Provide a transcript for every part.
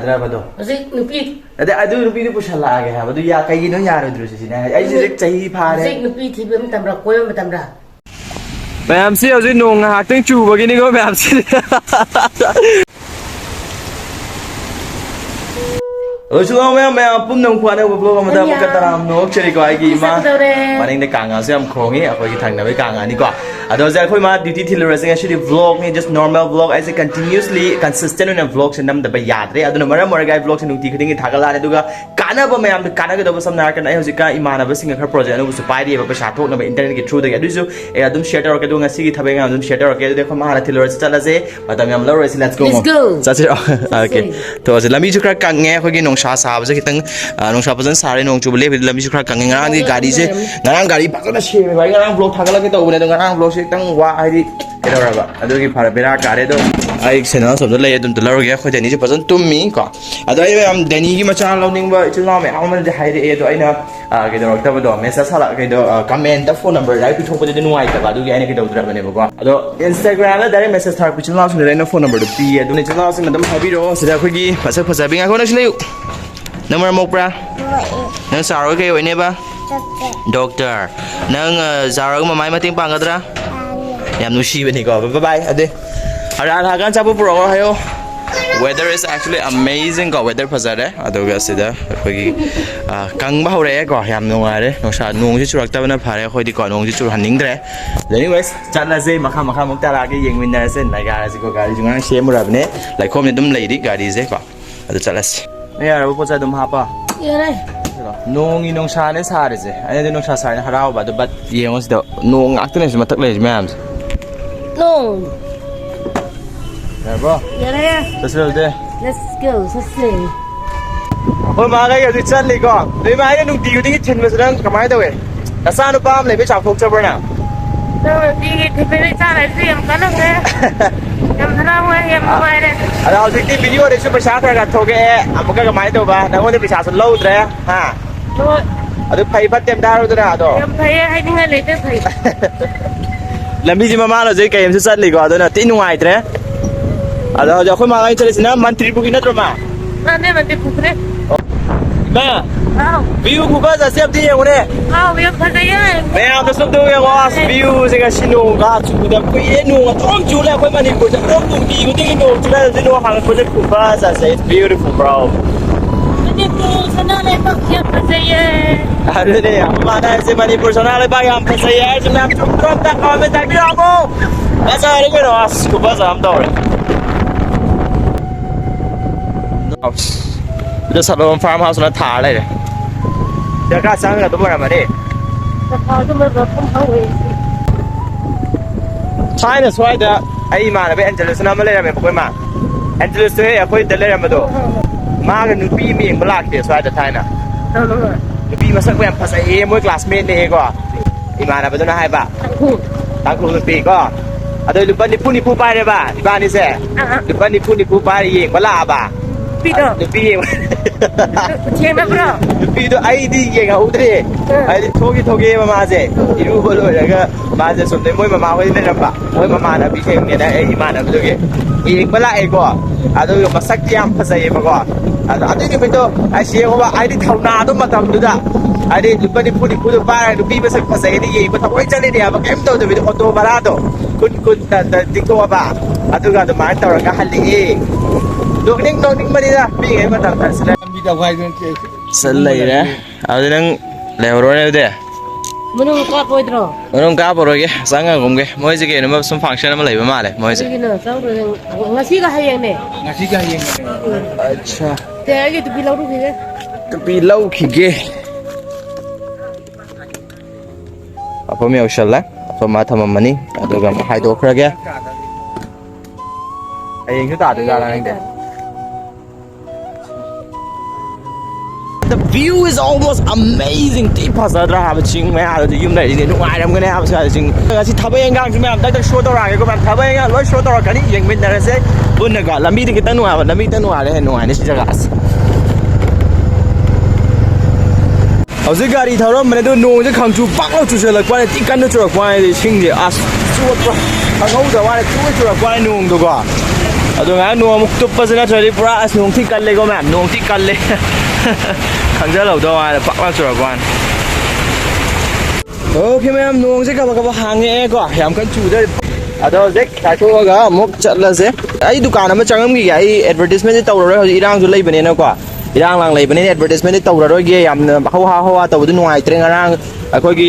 Rabado. Nupi. I do Nupi Pusillakage have do Yaka, no Yaradrus. I just say part. Nupi Tibum Tambra, Koyam Tambra. Ma'am, see, I was in no acting to beginning of ma'am. Usual ma'am, Punam Quana will blow on the Kataram, no Cherry Manning the Kanga, Sam Kongi, a Tangavika, and Nika. Those are my duty till actually vlog, just normal vlog as a continuously consistent in vlogs and them the Bayadre. I don't know more guy vlogs and Uti Tagala Duga, Kanaba ma'am, the Canada was some Narcan, Iosica, Imana, singing her project, and it was a party of a chateau, no internet get through the Aduzo, I don't share or doing a city, having a don't share or get the Comara till it's Talaze, but I'm low, let's go. Let's go. That's it. Okay. So, let me crack Kanga, Shasa, no Shapas Sari, no to believe with Lamisha Kanga, Gadi, Narangari, Pakana, Rang block Tagala, when I block it, why I do give Parabera Garedo. I send us of the lady to Loroga for the person to me. I don't Denny Machan loading, but it's not how many hide it. I know, get the Octavador, Mrs. Halak, comment the phone number. I could talk with the new item. I do get any of the although Instagram, there is Mrs. Tark, which allows me the phone number to be. I don't need to allow them happy to so that we was having a connection. No more Mopra. No, sorry, okay, we never. Doctor. Nang Zara, my mating pangadra. Yam Nushi when he go. Bye bye. Weather is actually amazing. Go weather pasare. Adoga sida. Kang bahore go. Yam no are. No sha. No si churak na phare. Khoi di ko no si chur haning dre. Anyways, chatla se makha mukta lagi yeng winner se naga se ko gari jungang share murabne. Like home ne dum lady gari se ko. Ado chatla se. Yeah, we put dum hapa. Yeah. Nong inong sha ne sa re se. Ani nong sha sa ne harau ba. But yeng the nong actne se matak le ma'am. No. Yeah, bro. Yeah. Let's go there. Let's go. Let's see. Oh, my God, it's suddenly gone. They might have to do it in President. Come either way. The son of Palm, which I'll talk over now. No, the very time I see him, kind of there. And I'll take the video of the super shatter at Toge. I'm going to mind over. I want to be has a load there. Ha. I'll pay but them down to the other. I'm hiding a little. Let me see my man as they came to suddenly go. I don't know. Tin white there. Although the Homa interest in a monthly book in a drama. I never did put it. Ma, Oh, view who was a safety on it. oh, we have put it in. Ma'am, the sub doing was views and a shino got to the Queen. Don't you let women in good. Don't do you think you know to let you know how to put it for us? I say it's beautiful, bro. I really am. I say many personal by am to say yes, and I'm to drop that comment. I know. That's all I'm going to ask. Because I'm doing. Just a little farmhouse on a tile. There got some of the one of it. China's why the Ayman of Angelus and Amalia Puma. Angelus to a point the Leramado. Mark and Nupi being black is right at China. Nupi must have went past a year with classmate Nego. Iman of the Haiba. Taku the Pig. I don't look at the Puni Pupa River. Ivan is there. The Bunny Puni Pupa, Balaba. The P. The P. ID out there. I told you to give a maze. You will look at Mazes of the Mama with the number. When Mamma became a man of the game. Bala Ego. I don't know Masaki Pasay. I didn't I see over. I did how Nado Matam do that. I did look at the Pudi Bar and the people say Pasay, but originally they have a came to with Otto Barado. Could that Tico about. I took out the matter of Gahali. Don't Manila being able to sell later. I didn't level there. Manu ka po ito. Anong ka po roge? Saan nga kumge? Mo isi kaya naman some function naman labi male. Mo isi. Sige na, sao rin. Ngasi ka hayang ne. Ngasi ka hayang. Acha. Kaya gitu pilaw ru kige. Pilaw kige. Apa mi aushala? Apa mata mamani? Aduga mahai do krage. Hayang kita ada jalan ini. The view is almost amazing. Deep as I have a ching, man. I'm going to have a ching. I see Tabayan Gang, man. That's a short or I go back Tabayan, what short or I can young men that I say, Bunaga, let me get the new one, let me tell you, I know, and it's just. I was a guy, I don't know the country back out to sell a quality kind of truck. Why they sing the ass. I know the one to a quite known to go. ꯑꯗꯣ ꯉꯥꯏꯍꯥꯛ ꯅꯣꯡ ꯑꯃꯨꯛ ꯇꯨꯞꯄꯁꯤ ꯅꯠꯇ꯭ꯔꯗꯤ ꯄꯨꯔꯥ ꯑꯁ ꯅꯣꯡ ꯊꯤ ꯀꯜꯂꯦꯀꯣ ꯃꯌꯥꯝ ꯅꯣꯡ ꯊꯤ ꯀꯜꯂꯦ ꯈꯪꯖꯜꯍꯧꯗꯧ ꯍꯥꯏꯅ ꯄꯥꯛ ꯄꯥꯛ ꯆꯨꯔꯛꯄ ꯋꯥꯅꯤ ꯑꯣꯀꯦ ꯃꯌꯥꯝ ꯅꯣꯡꯁꯦ ꯀꯕꯛ ꯀꯕꯛ ꯍꯥꯡꯉꯛꯑꯦꯀꯣ ꯌꯥꯝ ꯀꯟꯅ ꯆꯨꯗ꯭ꯔꯦ ꯑꯗꯣ ꯍꯧꯖꯤꯛ ꯆꯥꯏꯊꯣꯛꯑꯒ ꯑꯃꯨꯛ ꯆꯠꯂꯁꯦ ꯑꯩ ꯗꯨꯀꯥꯟ ꯑꯃ ꯆꯪꯉꯝꯈꯤꯒꯦ ꯑꯩ ꯑꯦꯗꯚꯔꯇꯤꯁꯃꯦꯟꯗꯤ ꯇꯧꯔꯔꯣꯏ ꯍꯧꯖꯤꯛ ꯏꯔꯥꯡꯁꯨ ꯂꯩꯕꯅꯤꯅꯀꯣ ꯏꯔꯥꯡ ꯂꯥꯡ ꯂꯩꯕꯅꯤꯅ ꯑꯦꯗꯚꯔꯇꯤꯁꯃꯦꯟꯗꯤ ꯇꯧꯔꯔꯣꯏꯒꯦ ꯌꯥꯝꯅ ꯍꯋꯥ ꯍꯋꯥ ꯇꯧꯕꯗꯤ ꯅꯨꯡꯉꯥꯏꯇ꯭ꯔꯦ ꯉꯔꯥꯡ ꯑꯩꯈꯣꯏꯒꯤ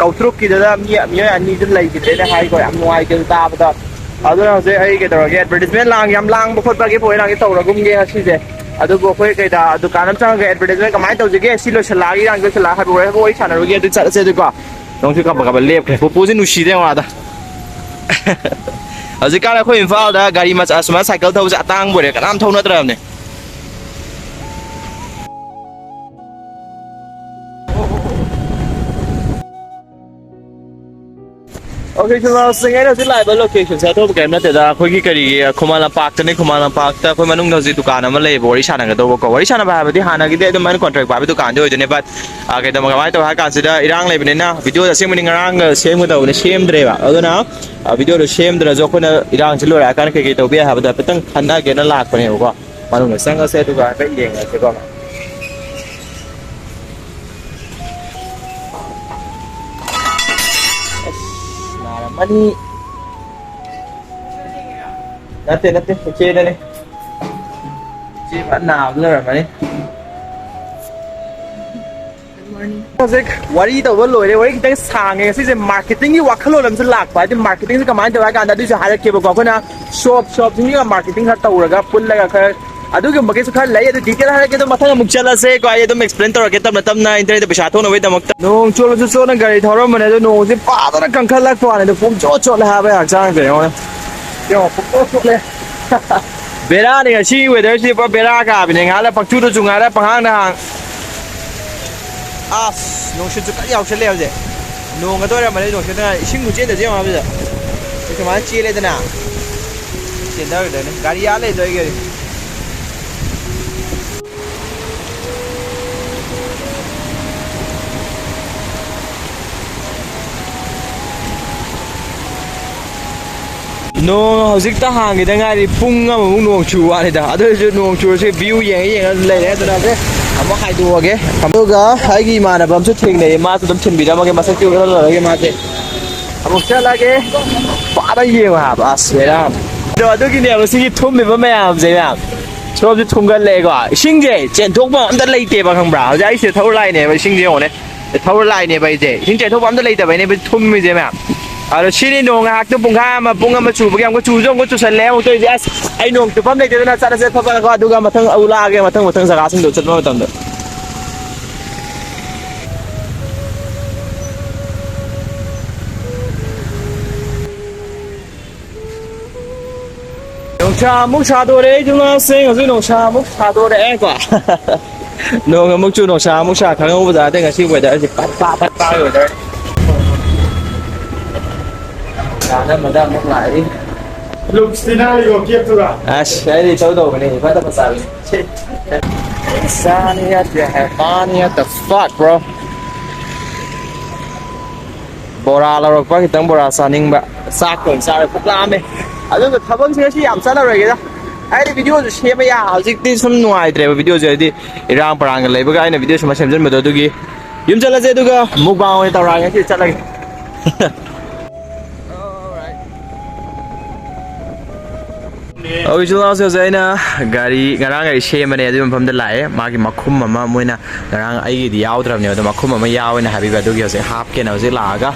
ꯀꯧꯇ꯭ꯔꯨꯛꯀꯤꯗꯨꯗ ꯃꯤꯑꯣꯏ ꯑꯅꯤꯁꯨ ꯂꯩꯈꯤꯗ꯭ꯔꯦꯅ ꯍꯥꯏꯀꯣ ꯌꯥꯝ ꯅꯨꯡꯉꯥꯏꯇꯦ ꯇꯥꯕꯗ ꯑꯗꯨꯅ ꯍꯧꯖꯤꯛ ꯑꯩ ꯀꯩꯗꯧꯔꯒꯦ ꯑꯦꯗꯚꯔꯇꯤꯁꯃꯦꯟ ꯌꯥꯝ ꯂꯥꯡꯕ ꯈꯣꯠꯄꯒꯤ ꯄꯣꯏꯔꯥꯡꯁꯦ ꯇꯧꯔꯒꯨꯝꯒꯦ ꯉꯁꯤꯁꯦ ꯑꯗꯨꯕꯨ ꯑꯩꯈꯣꯏ ꯀꯩꯗ ꯗꯨꯀꯥꯟ ꯑꯃ ꯆꯪꯉꯒ ꯑꯦꯗꯚꯔꯇꯤꯁꯃꯦꯟ ꯀꯃꯥꯏꯅ ꯇꯧꯁꯤꯒꯦ ꯁꯤ ꯂꯣꯏꯁꯤꯜꯂꯛꯑꯒ ꯏꯔꯥꯡ ꯂꯣꯏꯁꯤꯜꯂꯛꯑꯒ ꯍꯥꯏꯕ ꯋꯥꯔꯤ ꯁꯥꯟꯅꯔꯨꯒꯦ ꯑꯗꯨ ꯆꯠꯂꯁꯦ ꯑꯗꯨꯀꯣ ꯅꯣꯡꯁꯨ ꯀꯕꯛ ꯀꯕꯛ ꯂꯦꯞꯈ꯭ꯔꯦ ꯄꯨꯄꯨꯁꯦ ꯅꯨꯡꯁꯤꯗꯦ ꯋꯥꯗ ꯍꯧꯖꯤꯛꯀꯥꯟ ꯑꯩꯈꯣꯏ ꯏꯝꯐꯥꯜꯗ ꯒꯥꯔꯤ ꯃꯆꯥ ꯁꯨꯃꯥꯏꯅ ꯁꯥꯏꯀꯜ ꯊꯧꯕꯁꯦ ꯑꯇꯥꯡꯕ ꯑꯣꯏꯔꯦ ꯀꯅꯥꯝ ꯊꯧꯅꯗ꯭ꯔꯕꯅꯦ Okay, so ngayon hꯧꯖꯤꯛ ꯂꯥꯛꯏꯕ ꯂꯣꯀꯦꯁꯟꯁꯦ ꯑꯇꯣꯞꯄ ꯀꯩꯝ ꯅꯠꯇꯦꯗ ꯑꯩꯈꯣꯏꯒꯤ ꯀꯔꯤꯒꯤ ꯈꯨꯃꯟ ꯂꯝꯄꯥꯛꯇꯅꯤ ꯈꯨꯃꯟ ꯂꯝꯄꯥꯛꯇ ꯑꯩꯈꯣꯏ ꯃꯅꯨꯡꯗ ꯍꯧꯖꯤꯛ ꯗꯨꯀꯥꯟ ꯑꯃ ꯂꯩꯌꯦꯕ ꯋꯥꯔꯤ ꯁꯥꯟꯅꯒꯗꯧꯕꯀꯣ ꯋꯥꯔꯤ ꯁꯥꯟꯅꯕ ꯍꯥꯏꯕꯗꯤ ꯍꯥꯟꯅꯒꯤꯗꯤ ꯑꯗꯨꯃꯥꯏꯅ ꯀꯣꯟꯇ꯭ꯔꯦꯛ ꯄꯥꯏꯕ ꯗꯨꯀꯥꯟꯗꯤ ꯑꯣꯏꯗꯣꯏꯅꯦ ꯕꯠ ꯀꯩꯗꯧꯕ ꯀꯃꯥꯏꯅ ꯇꯧꯕ ꯍꯥꯏ ꯀꯥꯟꯁꯤꯗ ꯏꯔꯥꯡ ꯂꯩꯕꯅꯤꯅ ꯚꯤꯗꯤꯑꯣ ꯑꯁꯦꯡꯕꯅꯤ ꯉꯔꯥꯡ ꯁꯦꯝꯒꯗꯧꯕꯅꯤ ꯁꯦꯝꯗ꯭ꯔꯦꯕ ꯑꯗꯨꯅ ꯚꯤꯗꯤꯑꯣꯗꯣ ꯁꯦꯝꯗ꯭ꯔꯁꯨ ꯑꯩꯈꯣꯏꯅ ꯏꯔꯥꯡꯁꯤ ꯂꯣꯏꯔꯛꯑꯀꯥꯟꯗ ꯀꯩꯀꯩ ꯇꯧꯕ ꯌꯥꯏ ꯍꯥꯏꯕꯗꯣ ꯍꯥꯏꯐꯦꯠꯇꯪ ꯈꯟꯅꯒꯦꯅ ꯂꯥꯛꯄꯅꯦꯕꯀꯣ ꯃꯅꯨꯡꯗ ꯆꯪꯉꯁꯦ ꯑꯗꯨꯒ ꯍꯥꯏꯐꯦꯠ ꯌꯦꯡꯉꯁꯦꯀꯣ 나라만이 나때 제대네 집안 나블러라마니 hꯧꯖꯤꯛ ꯋꯥꯔꯤ ꯇꯧꯕ ꯂꯣꯏꯔꯦ ꯋꯥꯔꯤ ꯈꯤꯇꯪ ꯁꯥꯡꯉꯦ ꯉꯁꯤꯁꯦ ꯃꯥꯔꯀꯦꯇꯤꯡꯒꯤ ꯋꯥꯈꯜꯂꯣꯟ ꯑꯃꯁꯨ ꯂꯥꯛꯄ ꯍꯥꯏꯗꯤ ꯃꯥꯔꯀꯦꯇꯤꯡꯁꯦ ꯀꯃꯥꯏꯅ ꯇꯧꯕ ꯍꯥꯏ ꯀꯥꯟꯗ ꯑꯗꯨꯏꯁꯨ ꯍꯥꯏꯔꯛꯀꯦꯕꯀꯣ ꯑꯩꯈꯣꯏꯅ ꯁꯣꯞꯁꯤꯡꯒ ꯃꯥꯔꯀꯦꯇꯤꯡ ꯈꯔ ꯇꯧꯔꯒ ꯄꯨꯜꯂꯒ ꯈꯔ ꯑꯗꯨꯒꯨꯝꯕꯒꯤꯁꯨ ꯈꯔ ꯂꯩ ꯑꯗꯨ ꯗꯤꯇꯦꯜ ꯍꯥꯏꯔꯛꯀꯦ ꯑꯗꯨꯝ ꯃꯊꯪ ꯑꯃꯨꯛ ꯆꯠꯂꯁꯦꯀꯣ ꯑꯩ ꯑꯗꯨꯝ ꯑꯦꯛꯁꯄ꯭ꯂꯦꯟ ꯇꯧꯔꯛꯀꯦ ꯇꯞꯅ ꯇꯞꯅ ꯏꯟꯇꯔꯅꯦꯠꯇ ꯄꯩꯁꯥ ꯊꯣꯛꯅꯕꯒꯤꯗꯃꯛꯇ ꯅꯣꯡ ꯆꯣꯠꯂꯁꯨ ꯆꯣꯠꯅ ꯒꯥꯔꯤ ꯊꯧꯔꯝꯕꯅꯦ ꯑꯗꯣ ꯅꯣꯡꯁꯦ ꯄꯥꯗꯅ ꯀꯟꯈꯠꯂꯛꯄ ꯋꯥꯅꯤ ꯑꯗꯣ ꯄꯨꯡꯆꯣꯠ ꯆꯣꯠꯂꯦ ꯍꯥꯏꯕ ꯍꯛꯆꯥꯡꯁꯦ ꯌꯦꯡꯉꯣ ꯄꯨꯡꯆꯣꯠ ꯆꯣꯠꯂꯦ ꯕꯦꯔꯥꯅꯤ ꯉꯁꯤ ꯋꯦꯗꯔꯁꯤ ꯄꯨꯔꯥ ꯕꯦꯔꯥ ꯀꯥꯕꯤꯅꯦ ꯉꯥꯏꯍꯥꯛ ꯄꯪꯆꯨꯗ ꯆꯨ ꯉꯥꯏꯍꯥꯛ ꯄꯪꯍꯥꯡꯗ ꯍꯥꯡ ꯑꯁ ꯅꯨꯡꯁꯤꯠꯁꯨ ꯀꯟꯅ ꯌꯥꯎꯁꯜꯂꯦ ꯍꯧꯖꯤꯛ ꯅꯣꯡꯒ ꯇꯣꯏꯔꯝꯕꯅꯤ ꯅꯨꯡꯁꯤꯠꯇꯅ ꯏꯁꯤꯡ ꯆꯦꯟꯗꯁꯦ ꯌꯦꯡꯉꯣ ꯍꯥꯏꯕꯁꯤꯗ ꯁꯨꯃꯥꯏꯅ ꯆꯦꯜꯂꯦꯗꯅ ꯆꯦꯟꯊꯔꯗꯣꯏꯅꯦ ꯒꯥꯔꯤ ꯑꯥ ꯂꯩꯗꯣꯏ ꯒꯥꯔꯤ ꯅꯣꯡ ꯍꯧꯖꯤꯛꯇ ꯍꯥꯡꯒꯤꯗ ꯉꯥꯏꯔꯤ ꯄꯨꯡ ꯑꯃꯃꯨꯛ ꯅꯣꯡ ꯆꯨꯕ ꯋꯥꯅꯤꯗ ꯑꯗꯨꯑꯣꯏꯁꯨ ꯅꯣꯡ ꯆꯨꯔꯁꯨ ꯚ꯭ꯌꯨ ꯌꯦꯡꯉ ꯂꯩꯔꯦ ꯑꯗꯨꯅ ꯑꯃꯨꯛ ꯍꯥꯏꯗꯣꯛꯑꯒꯦ ꯑꯗꯨꯒ ꯑꯩꯒꯤ ꯏꯃꯥꯟꯅꯕ ꯑꯃꯁꯨ ꯊꯦꯡꯅꯩꯌꯦ ꯃꯥꯁꯨ ꯑꯗꯨꯝ ꯊꯤꯟꯕꯤꯔꯝꯃꯒꯦ ꯃꯁꯛꯇꯤ ꯎꯠꯍꯜꯂꯔꯣꯏꯒꯦ ꯃꯥꯁꯦ ꯑꯃꯨꯛ ꯆꯠꯂꯒꯦ ꯄꯥꯗ ꯌꯦꯡꯉꯣ ꯍꯥꯏꯕ ꯑꯁ ꯕꯦꯔꯥ ꯑꯗꯣ ꯑꯗꯨꯒꯤꯅꯦꯕ ꯁꯤꯒꯤ ꯊꯨꯝꯃꯤꯕ ꯃꯌꯥꯝꯁꯦ ꯃꯌꯥꯝ ꯁꯣꯝꯁꯦ ꯊꯨꯝꯒꯠꯂꯛꯑꯦꯀꯣ ꯏꯁꯤꯡꯁꯦ ꯆꯦꯟꯊꯣꯛꯄ ꯑꯝꯇ ꯂꯩꯇꯦꯕ ꯈꯪꯕ꯭ꯔꯥ ꯍꯧꯖꯤꯛ ꯑꯩꯁꯦ ꯊꯧꯔ ꯂꯥꯛꯏꯅꯦꯕ ꯏꯁꯤꯡꯁꯦ ꯌꯦꯡꯉꯣꯅꯦ ꯊꯧꯔ ꯂꯥꯛꯏꯅꯦꯕ ꯑꯩꯁꯦ ꯏꯁꯤꯡ ꯆꯦꯟꯊꯣꯛꯄ ꯑꯝꯇ ꯂꯩꯇꯕꯩꯅꯦꯕ ꯊꯨꯝꯃꯤꯁꯦ ꯃꯌꯥꯝ ꯑꯗꯣ ꯁꯤꯅꯤ ꯅꯣꯡ ꯉꯥꯏꯍꯥꯛꯇ ꯄꯨꯡꯈꯥꯏ ꯑꯃ ꯄꯨꯡ ꯑꯃ ꯆꯨꯕꯒꯤ ꯑꯃꯨꯛ ꯆꯨꯁꯨ ꯑꯃꯨꯛ ꯆꯨꯁꯜꯂꯦ ꯑꯃꯨꯛ ꯇꯧꯔꯤꯁꯦ ꯑꯁ ꯑꯩ ꯅꯣꯡ ꯇꯨꯐꯝ ꯂꯩꯇꯦꯗꯅ ꯆꯠꯂꯁꯦ ꯐꯠꯐꯠꯀꯣ ꯑꯗꯨꯒ ꯃꯊꯪ ꯑꯃꯨꯛ ꯂꯥꯛꯑꯒꯦ ꯃꯊꯪ ꯖꯒꯥꯁꯤꯡꯗꯣ ꯆꯠꯄ ꯃꯇꯝꯗ ꯅꯨꯡꯁꯥ ꯑꯃꯨꯛ ꯁꯥꯗꯣꯔꯛꯑꯦ ꯏꯃꯥꯁꯤꯡ ꯍꯧꯖꯤꯛ ꯅꯨꯡꯁꯥ ꯑꯃꯨꯛ ꯁꯥꯗꯣꯔꯛꯑꯦꯀꯣ ꯅꯣꯡ ꯑꯃꯨꯛ ꯆꯨ ꯅꯨꯡꯁꯥ ꯑꯃꯨꯛ ꯁꯥ ꯈꯪꯍꯧꯕꯗ ꯑꯗꯩ ꯉꯁꯤ ꯋꯦꯗꯔꯁꯤ ꯐꯠ ꯋꯦꯗꯔ ꯀꯥꯟꯅꯕꯗ ꯑꯃꯨꯛ ꯂꯥꯛꯏ Luxinario, Pietura. ꯑꯁ ꯑꯩꯗꯤ ꯇꯧꯗꯧꯕꯅꯤ ꯐꯠꯇ ꯃꯆꯥꯅꯤ Insania de Hermania the fuck bro ꯕꯣꯔꯥ ꯂꯧꯔꯛꯄ ꯈꯤꯇꯪ ꯕꯣꯔꯥ ꯆꯥꯅꯤꯡꯕ ꯆꯥꯛꯇ ꯑꯣꯏꯅ ꯆꯥꯔ ꯄꯨꯛ ꯂꯥꯝꯃꯦ ꯑꯗꯨꯒ ꯊꯕꯛꯁꯦ ꯉꯁꯤ ꯌꯥꯝ ꯆꯠꯂꯔꯣꯏꯒꯦꯗ ꯍꯥꯏꯗꯤ ꯚꯤꯗꯤꯑꯣꯁꯨ ꯁꯦꯝꯕ ꯍꯧꯖꯤꯛꯇꯤ ꯁꯨꯝ ꯅꯨꯡꯉꯥꯏꯇ꯭ꯔꯦꯕ ꯚꯤꯗꯤꯑꯣꯁꯦ ꯍꯥꯏꯗꯤ ꯏꯔꯥꯡ ꯄꯔꯥꯡꯒ ꯂꯩꯕꯒ ꯑꯩꯅ ꯚꯤꯗꯤꯑꯣ ꯁꯨꯝ ꯁꯦꯝꯖꯤꯟꯕꯗꯣ ꯑꯗꯨꯒꯤ ꯌꯨꯝ ꯆꯠꯂꯁꯦ ꯑꯗꯨꯒ ꯃꯨꯛꯕꯥꯡ ꯑꯣꯏꯅ ꯇꯧꯔꯛꯑꯒꯦ ꯉꯁꯤ ꯆꯠꯂꯒꯦ ꯑꯣꯏꯖꯨꯂꯥꯎꯁꯦ ꯍꯧꯖꯤꯛ ꯑꯩꯅ ꯉꯔꯥꯡ ꯒꯥꯔꯤ ꯁꯦꯝꯕꯅꯦ ꯑꯗꯨꯒꯤ ꯃꯐꯝꯗ ꯂꯥꯛꯑꯦ ꯃꯥꯒꯤ ꯃꯈꯨꯝ ꯑꯃ ꯃꯣꯏꯅ ꯉꯔꯥꯡ ꯑꯩꯒꯤꯗꯤ ꯌꯥꯎꯗ꯭ꯔꯕꯅꯦꯕ ꯑꯗꯣ ꯃꯈꯨꯝ ꯑꯃ ꯌꯥꯎꯋꯦꯅ ꯍꯥꯏꯕꯤꯕ ꯑꯗꯨꯒꯤ ꯍꯧꯖꯤꯛ ꯍꯥꯞꯀꯦꯅ ꯍꯧꯖꯤꯛ ꯂꯥꯛꯑꯒ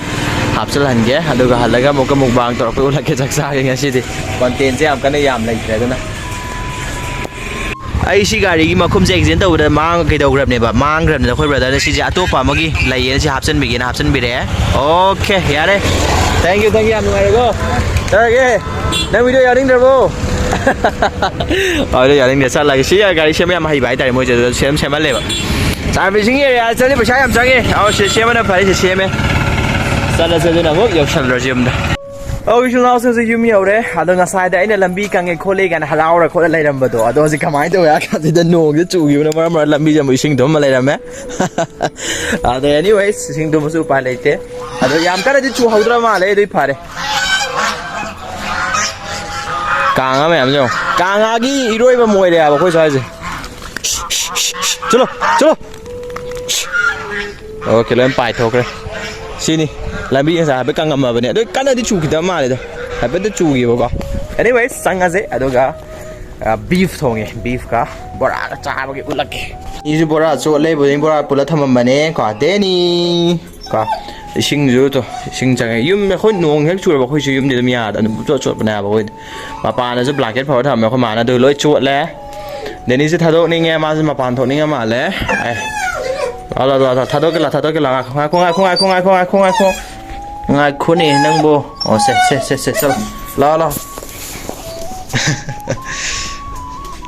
ꯍꯥꯞꯆꯤꯜꯍꯟꯒꯦ ꯑꯗꯨꯒ ꯍꯜꯂꯒ ꯑꯃꯨꯛꯀ ꯃꯨꯛꯕꯥꯡ ꯇꯧꯔꯛꯄ ꯎꯠꯂꯛꯀꯦ ꯆꯥꯛ ꯆꯥꯒꯦ ꯉꯁꯤꯗꯤ ꯀꯣꯟꯇꯦꯟꯁꯦ ꯌꯥꯝ ꯀꯟꯅ ꯌꯥꯝ ꯂꯩꯇ꯭ꯔꯦ ꯑꯗꯨꯅ ꯑꯩ ꯁꯤ ꯒꯥꯔꯤꯒꯤ ꯃꯈꯨꯝꯁꯦ ꯑꯦꯛꯁꯤꯗꯦꯟ ꯇꯧꯕꯗ ꯀꯩꯗꯧꯈ꯭ꯔꯕꯅꯦꯕ ꯃꯥꯡꯈ꯭ꯔꯕꯅꯦꯕ ꯑꯩꯈꯣꯏ ꯕ꯭ꯔꯗꯔꯅ ꯁꯤꯁꯦ ꯑꯇꯣꯞꯄ ꯑꯃꯒꯤ ꯂꯩꯌꯦꯅ ꯁꯤ ꯍꯥꯞꯆꯤꯟꯕꯤꯒꯦꯅ ꯍꯥꯞꯆꯤꯟꯕꯤꯔꯛꯑꯦ ꯑꯣꯀꯦ ꯌꯥꯔꯦ ꯊꯦꯡꯛ ꯌꯨ ꯌꯥꯝ ꯅꯨꯡꯉꯥꯏꯔꯦꯀꯣ ꯆꯠꯂꯒꯦ ꯅꯪ ꯚꯤꯗꯤꯑꯣ ꯌꯥꯎꯅꯤꯡꯗ꯭ꯔꯕꯣ ꯑꯗꯨ ꯌꯥꯅꯤꯡꯗꯦ ꯆꯠꯂꯒꯦ ꯁꯤ ꯒꯥꯔꯤ ꯁꯦꯝꯕ ꯌꯥꯝ ꯍꯩꯕ ꯍꯥꯏꯇꯥꯔꯦ ꯃꯣꯏꯁꯦ ꯑꯗꯨꯗ ꯁꯦꯝꯍꯜꯂꯦꯕ ꯁꯥꯔꯚꯤꯁꯤꯡ ꯑꯦꯔꯤꯌꯥ ꯆꯠꯂꯤ ꯄꯩꯁꯥ ꯌꯥꯝ ꯆꯪꯉꯦ ꯁꯤ ꯁꯦꯝꯕꯅ ꯐꯔꯦ ꯁꯤ ꯁꯦꯝꯃꯦ ꯆꯠꯂꯁꯦ ꯑꯗꯨꯅ ꯑꯃꯨꯛ ꯌꯧꯁꯜꯂꯨꯔꯁꯤ ꯌꯨꯝꯗ ꯏꯆꯤꯜꯅꯥꯎꯁꯦ ꯍꯧꯖꯤꯛ ꯌꯨꯝ ꯌꯧꯔꯦ ꯑꯗꯣ ꯉꯁꯥꯏꯗ ꯑꯩꯅ ꯂꯝꯕꯤ ꯀꯪꯉꯦ ꯈꯣꯠꯂꯦ ꯀꯥꯏꯅ ꯍꯔꯥꯎꯔ ꯈꯣꯠꯂ ꯂꯩꯔꯝꯕꯗꯣ ꯑꯗꯣ ꯍꯧꯖꯤꯛ ꯀꯃꯥꯏꯅ ꯇꯧꯋꯦ ꯍꯥꯏ ꯀꯥꯟꯁꯤꯗ ꯅꯣꯡꯁꯦ ꯆꯨꯈꯤꯕꯅ ꯃꯔꯝ ꯑꯣꯏꯔꯒ ꯂꯝꯕꯤꯁꯦ ꯑꯃꯨꯛ ꯏꯁꯤꯡ ꯊꯨꯝꯃ ꯂꯩꯔꯝꯃꯦ ꯑꯗꯣ ꯑꯦꯅꯤꯋꯦꯁ ꯏꯁꯤꯡ ꯊꯨꯝꯃꯁꯨ ꯎꯄꯥꯏ ꯂꯩꯇꯦ ꯑꯗꯣ ꯌꯥꯝ ꯀꯟꯅꯗꯤ ꯆꯨꯍꯧꯗ꯭ꯔ ꯃꯥꯜꯂꯦ ꯑꯗꯨꯏ ꯐꯔꯦ càng á mẹ em chưa càng á cái đuôi mà mồi đẹp khôi xoay gì chलो chलो ok lên bài thôi kìa xin đi làm gì sao biết càng ngầm mà vậy nè đôi cái này đi chụp cái mà này thôi hay biết chụp gì không anyway sang cái gì ở đâu cả beef thôi beef cả bora cái cha bao cái út lắcนี่บราโจเล่บริบราปุระทำมันเนี่ยก็เดนี่ก็ชิงจูตัวชิงจังยุ่มไม่ค่อยนุ่งเฮกชัวร์บอกค่อยชิยุ่มเดี๋ยวมีอะไรแต่ตัวโจทย์ปัญหาบอกว่าปานจะบลักเก็ตพอทำไม่ค่อยมานะเดี๋ยวเลยโจทย์แล้วเดี๋ยวนี้จะทัดโตนี่ไงมาจะมาปานโตนี่ไงมาแล้วไอ้เราทัดโตกันละคงไงคุณนี่นั่งโบโอ้เสร็จรอ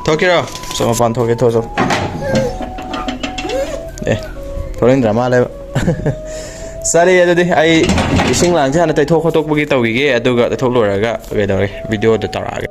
โทษกี่รอบสมปานโทษกี่โทษthôi dramaเลยสวัสดีทุกท่านไอ้สิ่งหลังจากนั้นแต่โทษเขาตกบุกี้ตัวกี่ก็ตัวก็โทษหลุดแล้วก็ไปดูวิดีโอเดี๋ยวต่อไป